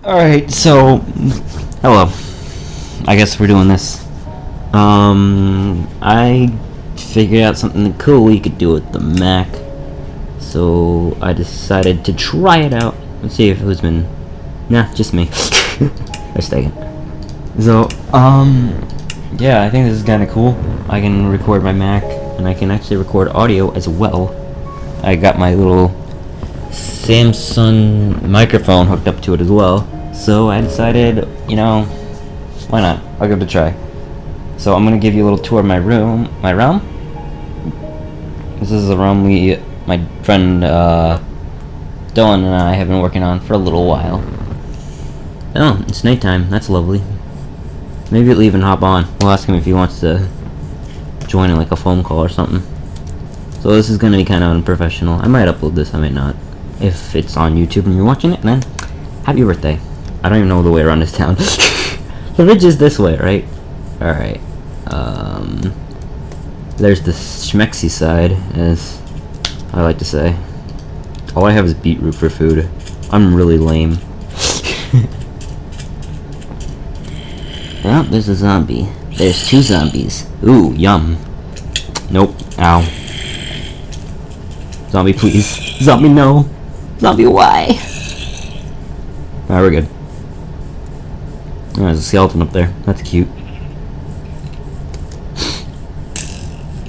Alright, so hello. I guess we're doing this. I figured out something cool you could do with the Mac. So I decided to try it out. Let's see if who's been nah, just me. Just take it. So, yeah, I think this is kinda cool. I can record my Mac and I can actually record audio as well. I got my little Samsung microphone hooked up to it as well. So I decided, why not? I'll give it a try. So I'm gonna give you a little tour of my room. My realm? This is the room my friend Dylan and I have been working on for a little while. Oh, it's nighttime. That's lovely. Maybe he'll even hop on. We'll ask him if he wants to join in like a phone call or something. So this is gonna be kind of unprofessional. I might upload this, I might not. If it's on YouTube and you're watching it, then happy birthday. I don't even know the way around this town. The ridge is this way, right? Alright. There's the schmexy side, as I like to say. All I have is beetroot for food. I'm really lame. Oh, there's a zombie. There's two zombies. Ooh, yum. Nope. Ow. Zombie, please. Zombie, no. Zombie, why? Alright, we're good. Oh, there's a skeleton up there. That's cute.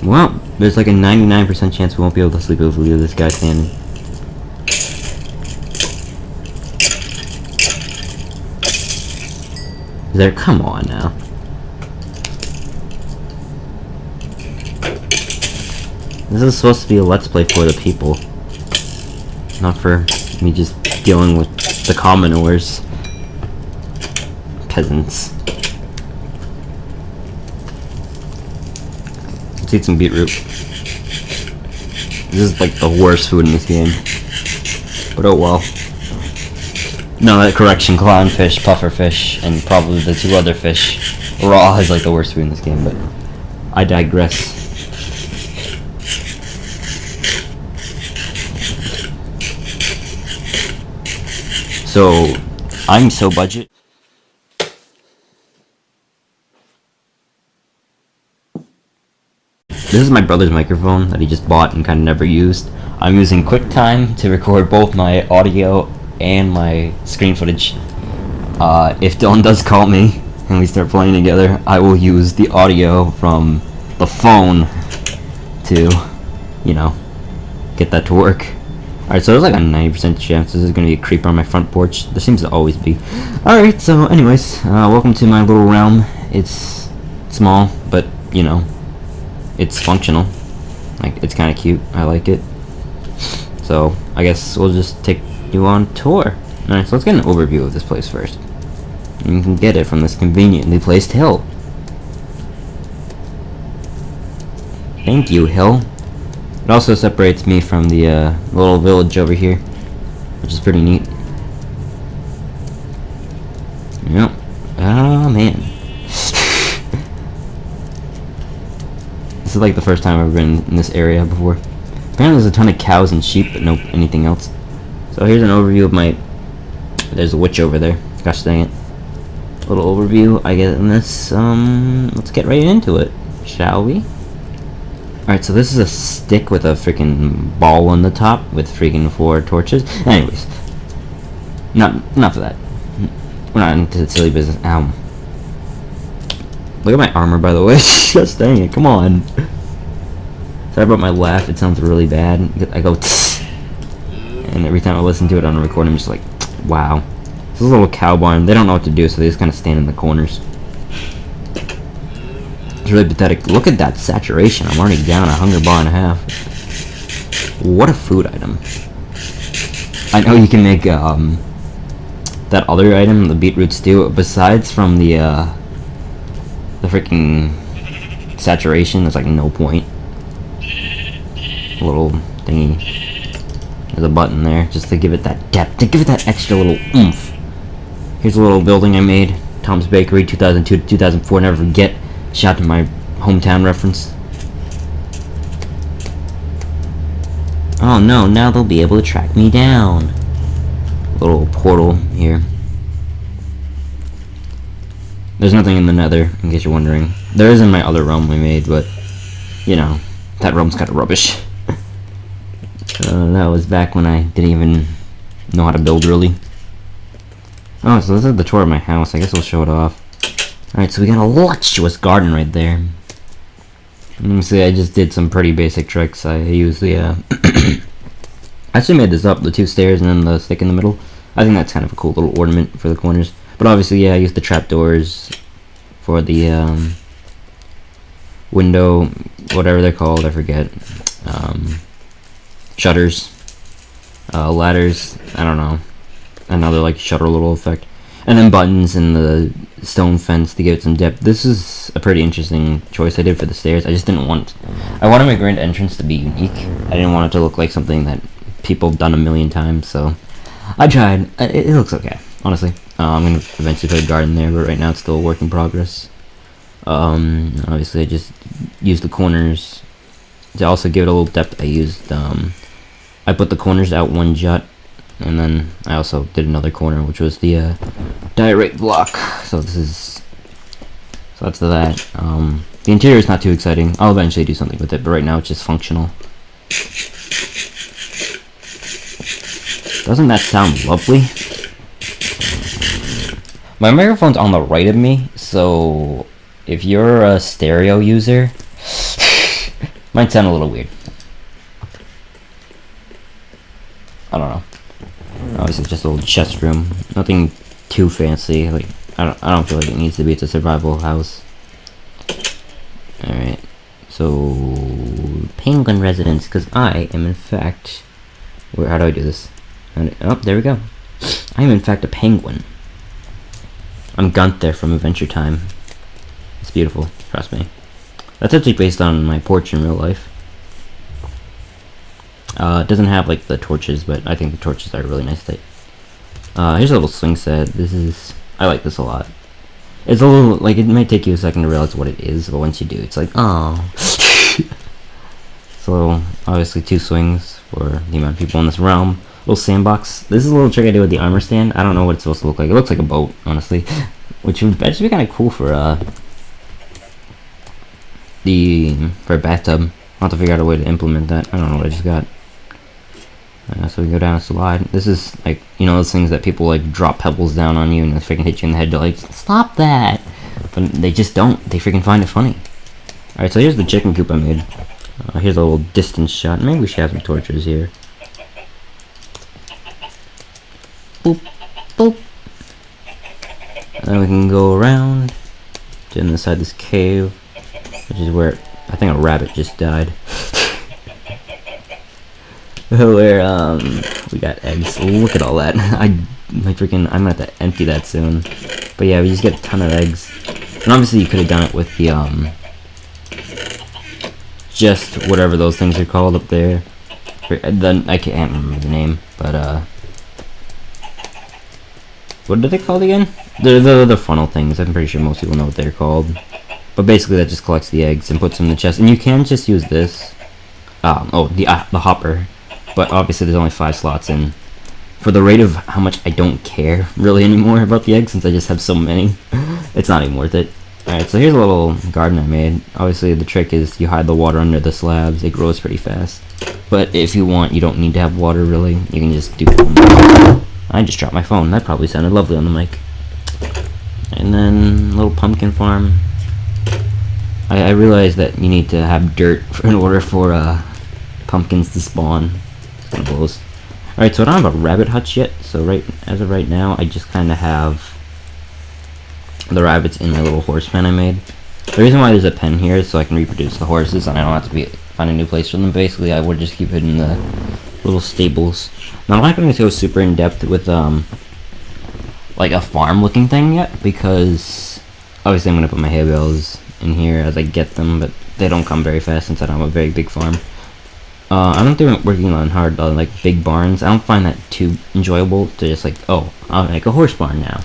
Well, there's like a 99% chance we won't be able to sleep if we leave this guy standing. There, come on now. This is supposed to be a let's play for the people. Not for me just dealing with the commoners. Peasants. Let's eat some beetroot. This is like the worst food in this game. But oh well. No, that correction, clownfish, pufferfish, and probably the two other fish. Raw is like the worst food in this game, but I digress. So, I'm so budget. This is my brother's microphone that he just bought and kind of never used. I'm using QuickTime to record both my audio and my screen footage. If Dylan does call me and we start playing together, I will use the audio from the phone to, get that to work. Alright, so there's like a 90% chance this is going to be a creeper on my front porch. There seems to always be. Alright, so anyways, welcome to my little realm. It's small, but, it's functional. Like, it's kind of cute. I like it. So, I guess we'll just take you on tour. Alright, so let's get an overview of this place first. You can get it from this conveniently placed hill. Thank you, hill. It also separates me from the little village over here, which is pretty neat. Yep. Oh man. This is like the first time I've ever been in this area before. Apparently there's a ton of cows and sheep, but nope, anything else. So here's an overview of my... There's a witch over there. Gosh dang it. Little overview I get in this. Let's get right into it, shall we? Alright, so this is a stick with a freaking ball on the top with freaking 4 torches. Anyways. Enough of that. We're not into silly business. Ow. Look at my armor, by the way. Just dang it, come on. Sorry about my laugh, it sounds really bad. I go tss, and every time I listen to it on a recording, I'm just like, wow. This is a little cow barn. They don't know what to do, so they just kind of stand in the corners. It's really pathetic. Look at that saturation. I'm already down a hunger bar and a half. What a food item. I know you can make that other item, the beetroot stew, besides from the freaking saturation, there's like no point. Little thingy. There's a button there just to give it that depth, to give it that extra little oomph. Here's a little building I made. Tom's Bakery, 2002 to 2004. Never forget. Shout out to my hometown reference. Oh no, now they'll be able to track me down. Little portal here. There's nothing in the nether, in case you're wondering. There is in my other realm we made, but, you know, that realm's kind of rubbish. That was back when I didn't even know how to build, really. Oh, so this is the tour of my house. I guess I'll show it off. Alright, so we got a luxurious garden right there. Let me see, I just did some pretty basic tricks. I used the, I actually made this up, the 2 stairs and then the stick in the middle. I think that's kind of a cool little ornament for the corners. But obviously, yeah, I used the trapdoors for the, window, whatever they're called, I forget. Shutters. Ladders, I don't know. Another, like, shutter little effect. And then buttons in the stone fence to give it some depth. This is a pretty interesting choice I did for the stairs. I just didn't want... I wanted my grand entrance to be unique. I didn't want it to look like something that people have done a million times, so... I tried. It looks okay, honestly. I'm going to eventually put a garden there, but right now it's still a work in progress. Obviously I just used the corners to also give it a little depth. I used, I put the corners out 1 jut. And then I also did another corner, which was the diorite block. So this is, so that's that. The interior is not too exciting. I'll eventually do something with it, but right now it's just functional. Doesn't that sound lovely? My microphone's on the right of me, so if you're a stereo user, might sound a little weird. I don't know. Obviously, it's just a little chest room. Nothing too fancy. Like I don't feel like it needs to be. It's a survival house. All right. So penguin residence, because I am in fact. How do I do this? Oh, there we go. I am in fact a penguin. I'm Gunther from Adventure Time. It's beautiful. Trust me. That's actually based on my porch in real life. It doesn't have like the torches, but I think the torches are really nice. Here's a little swing set. I like this a lot. It's a little, like, it might take you a second to realize what it is, but once you do, it's like, oh. So, obviously 2 swings for the amount of people in this realm. Little sandbox. This is a little trick I did with the armor stand. I don't know what it's supposed to look like. It looks like a boat, honestly. Which would actually be kind of cool for, for a bathtub. I'll have to figure out a way to implement that. I don't know what I just got. So we go down a slide. This is like, you know, those things that people like drop pebbles down on you and they freaking hit you in the head. They're like, stop that! But they just don't. They freaking find it funny. Alright, so here's the chicken coop I made. Here's a little distance shot. Maybe we should have some torches here. Boop, boop. And then we can go around to inside this cave, which is where I think a rabbit just died. Where we got eggs. Look at all that. I'm gonna have to empty that soon. But yeah, we just get a ton of eggs. And obviously you could have done it with the just whatever those things are called up there. Then I can't remember the name, but what are they called again? They're the funnel things. I'm pretty sure most people know what they're called. But basically that just collects the eggs and puts them in the chest. And you can just use this. The hopper. But obviously there's only 5 slots in. For the rate of how much I don't care really anymore about the eggs, since I just have so many, it's not even worth it. Alright, so here's a little garden I made. Obviously the trick is you hide the water under the slabs. It grows pretty fast. But if you want, you don't need to have water really. You can just do... I just dropped my phone. That probably sounded lovely on the mic. And then little pumpkin farm. I realized that you need to have dirt in order for pumpkins to spawn. Kind of blows. Alright, so I don't have a rabbit hutch yet, so as of right now, I just kind of have the rabbits in my little horse pen I made. The reason why there's a pen here is so I can reproduce the horses, and I don't have to find a new place for them. Basically, I would just keep it in the little stables. Now, I'm not going to go super in-depth with, like a farm-looking thing yet, because obviously I'm going to put my hay bales in here as I get them, but they don't come very fast since I don't have a very big farm. I don't think I'm working on hard on like big barns. I don't find that too enjoyable to just like, oh, I'll make a horse barn now,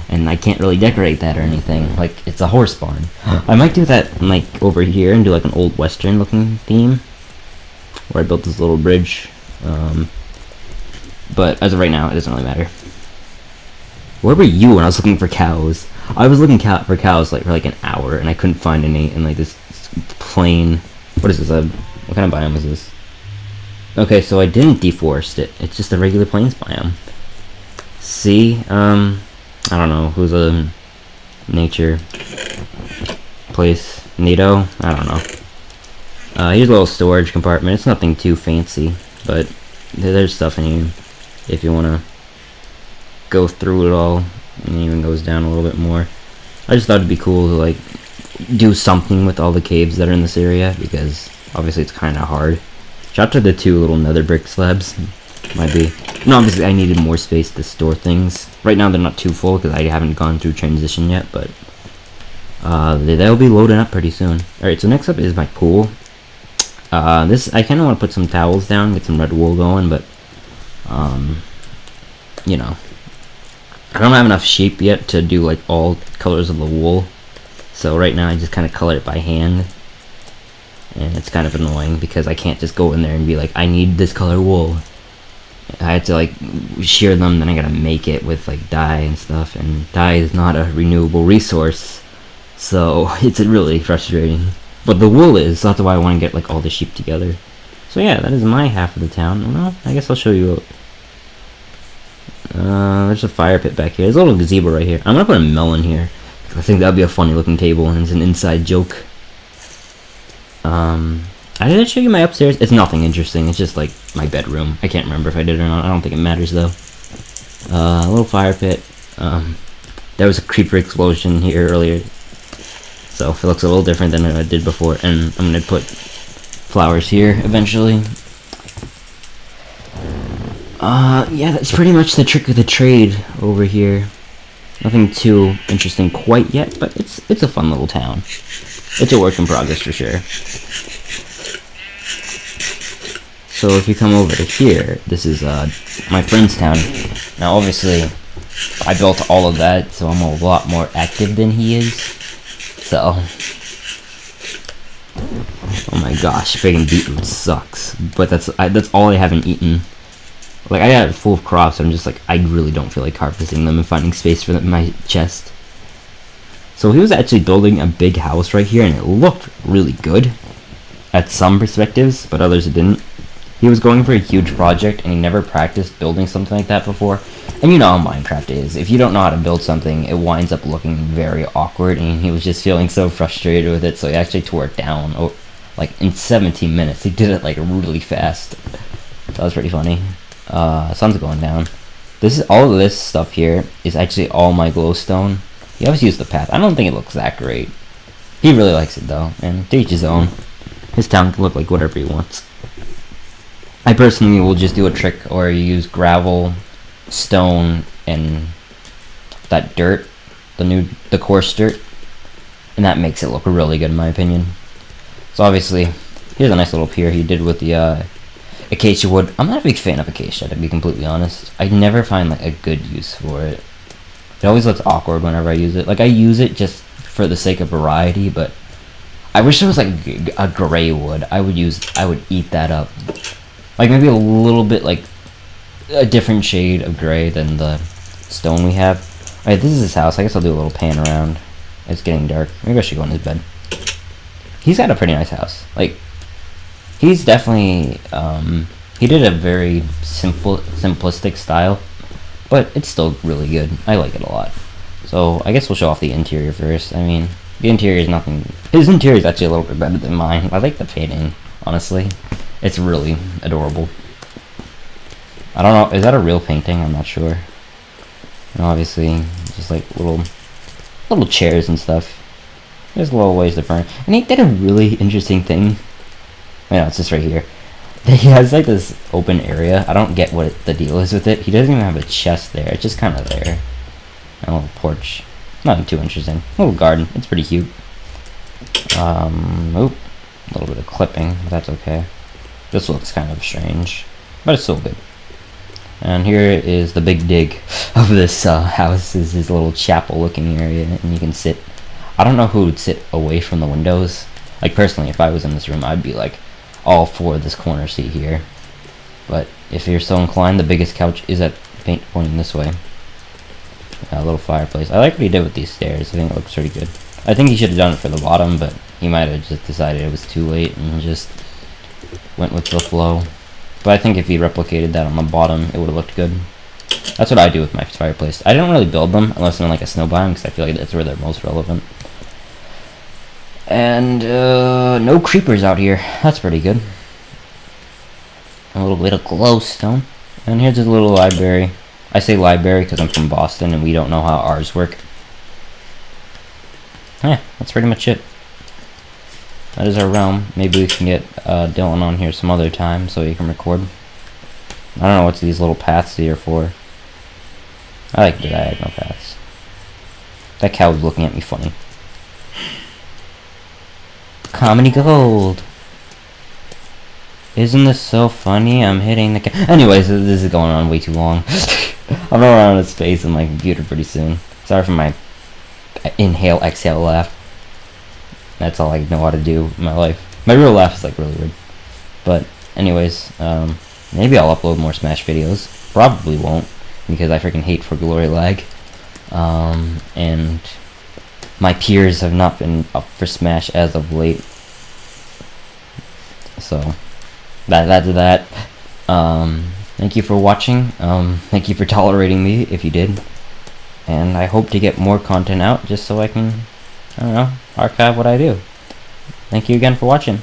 and I can't really decorate that or anything. Like, it's a horse barn. I might do that like over here and do like an old western looking theme, where I built this little bridge. But as of right now, it doesn't really matter. Where were you when I was looking for cows? I was looking for cows like for like an hour, and I couldn't find any in like this plain. What is this? What kind of biome is this? Okay, so I didn't deforest it. It's just a regular plains biome. See, I don't know who's a nature place. NATO? I don't know. Here's a little storage compartment. It's nothing too fancy, but there's stuff in here if you want to go through it all. And it even goes down a little bit more. I just thought it'd be cool to like do something with all the caves that are in this area, because obviously it's kind of hard. Shout out to the 2 little nether brick slabs. Might be. No, obviously I needed more space to store things. Right now they're not too full because I haven't gone through transition yet, but they'll be loading up pretty soon. Alright, so next up is my pool. This, I kind of want to put some towels down, get some red wool going, but you know, I don't have enough sheep yet to do like all colors of the wool. So right now I just kind of color it by hand. And it's kind of annoying because I can't just go in there and be like, I need this color wool. I had to like shear them, then I gotta make it with like dye and stuff, and dye is not a renewable resource, so it's really frustrating. But the wool is, so that's why I want to get like all the sheep together. So yeah, that is my half of the town. Well, I guess I'll show you. There's a fire pit back here. There's a little gazebo right here. I'm gonna put a melon here. I think that'd be a funny looking table, and it's an inside joke. I didn't show you my upstairs. It's nothing interesting. It's just like my bedroom. I can't remember if I did or not. I don't think it matters though. A little fire pit. There was a creeper explosion here earlier, so it looks a little different than I did before. And I'm gonna put flowers here eventually. Yeah, that's pretty much the trick of the trade over here. Nothing too interesting quite yet, but it's a fun little town. It's a work in progress for sure. So if you come over to here, this is my friend's town. Now obviously, I built all of that, so I'm a lot more active than he is. So, oh my gosh, friggin' beetroot sucks. But that's all I haven't eaten. Like, I got it full of crops, I'm just like, I really don't feel like harvesting them and finding space for them in my chest. So he was actually building a big house right here, and it looked really good at some perspectives, but others it didn't. He was going for a huge project, and he never practiced building something like that before. And you know how Minecraft is. If you don't know how to build something, it winds up looking very awkward, and he was just feeling so frustrated with it, so he actually tore it down, like, in 17 minutes. He did it, like, really fast. That was pretty funny. Sun's going down. All of this stuff here is actually all my glowstone. He always used the path. I don't think it looks that great. He really likes it, though, and to each his own. His town can look like whatever he wants. I personally will just do a trick where you use gravel, stone, and that dirt, the coarse dirt, and that makes it look really good in my opinion. So obviously, here's a nice little pier he did with the acacia wood. I'm not a big fan of acacia, to be completely honest. I never find like a good use for it. It always looks awkward whenever I use it. Like, I use it just for the sake of variety, but I wish there was like a gray wood. I would eat that up. Like maybe a little bit like a different shade of gray than the stone we have. Alright, this is his house. I guess I'll do a little pan around. It's getting dark. Maybe I should go in his bed. He's got a pretty nice house. Like, he's definitely, he did a very simplistic style, but it's still really good. I like it a lot. So, I guess we'll show off the interior first. I mean, the interior is nothing. His interior is actually a little bit better than mine. I like the painting, honestly. It's really adorable. I don't know, is that a real painting? I'm not sure. And obviously, just like little chairs and stuff. There's little ways to furnish. And he did a really interesting thing. Wait, no, it's just right here. He has like this open area. I don't get what the deal is with it. He doesn't even have a chest there. It's just kind of there. And a little porch. Nothing too interesting. A little garden. It's pretty cute. Oop. A little bit of clipping, but that's okay. This looks kind of strange, but it's still good. And here is the big dig of this house. Is his little chapel looking area, and you can sit. I don't know who would sit away from the windows. Like, personally, if I was in this room, I'd be like all for this corner seat here. But if you're so inclined, the biggest couch is at pointing this way. A little fireplace. I like what he did with these stairs. I think it looks pretty good. I think he should have done it for the bottom, but he might have just decided it was too late and just went with the flow. But I think if he replicated that on the bottom, it would have looked good. That's what I do with my fireplace. I don't really build them unless I'm in like a snow biome, because I feel like that's where they're most relevant. And no creepers out here. That's pretty good. A little bit of glowstone. And here's a little library. I say library because I'm from Boston and we don't know how ours work. Yeah, that's pretty much it. That is our realm. Maybe we can get Dylan on here some other time so he can record. I don't know what's these little paths here for. I like the diagonal paths. That cow was looking at me funny. Comedy gold. Isn't this so funny? I'm hitting the Anyways, this is going on way too long. I'm gonna run out of space on my computer pretty soon. Sorry for my inhale, exhale laugh. That's all I know how to do in my life. My real laugh is like really weird. But anyways, maybe I'll upload more Smash videos. Probably won't, because I freaking hate For Glory lag. And my peers have not been up for Smash as of late. So that's that. Thank you for watching. Thank you for tolerating me if you did. And I hope to get more content out just so I can, I don't know, archive what I do. Thank you again for watching.